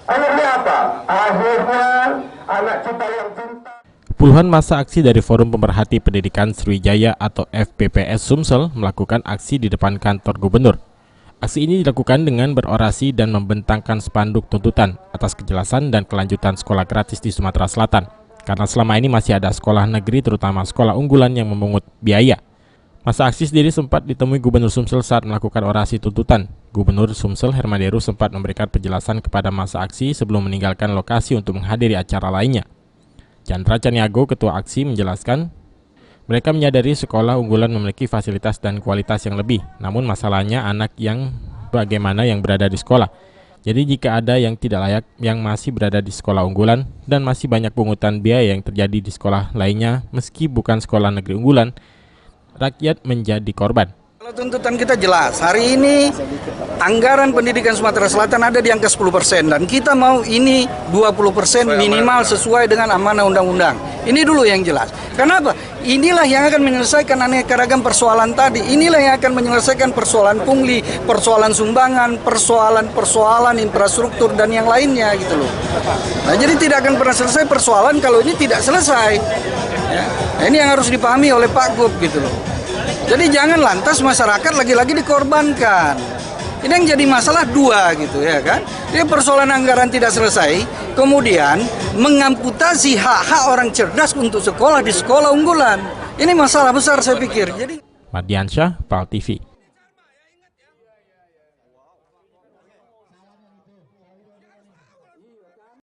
Akhirnya apa? Akhirnya anak kita yang cinta. Puluhan massa aksi dari Forum Pemerhati Pendidikan Sriwijaya atau FPPS Sumsel melakukan aksi di depan kantor gubernur. Aksi ini dilakukan dengan berorasi dan membentangkan spanduk tuntutan atas kejelasan dan kelanjutan sekolah gratis di Sumatera Selatan. Karena selama ini masih ada sekolah negeri, terutama sekolah unggulan yang memungut biaya. Massa aksi sendiri sempat ditemui Gubernur Sumsel saat melakukan orasi tuntutan. Gubernur Sumsel Herman Deru sempat memberikan penjelasan kepada massa aksi sebelum meninggalkan lokasi untuk menghadiri acara lainnya. Chandra Caniago, ketua aksi, menjelaskan, mereka menyadari sekolah unggulan memiliki fasilitas dan kualitas yang lebih, namun masalahnya anak yang bagaimana yang berada di sekolah. Jadi jika ada yang tidak layak yang masih berada di sekolah unggulan dan masih banyak pungutan biaya yang terjadi di sekolah lainnya meski bukan sekolah negeri unggulan, rakyat menjadi korban. Kalau tuntutan kita jelas, hari ini anggaran pendidikan Sumatera Selatan ada di angka 10% dan kita mau ini 20% minimal sesuai dengan amanah undang-undang. Ini dulu yang jelas. Kenapa? Inilah yang akan menyelesaikan aneka ragam persoalan tadi. Inilah yang akan menyelesaikan persoalan pungli, persoalan sumbangan, persoalan infrastruktur dan yang lainnya gitu loh. Nah, jadi tidak akan pernah selesai persoalan kalau ini tidak selesai. Ya. Nah, ini yang harus dipahami oleh Pak Gub gitu loh. Jadi jangan lantas masyarakat lagi-lagi dikorbankan. Ini yang jadi masalah dua gitu ya kan. Dia persoalan anggaran tidak selesai, kemudian mengamputasi hak-hak orang cerdas untuk sekolah di sekolah unggulan. Ini masalah besar saya pikir. Jadi Mardiansyah, PAL TV.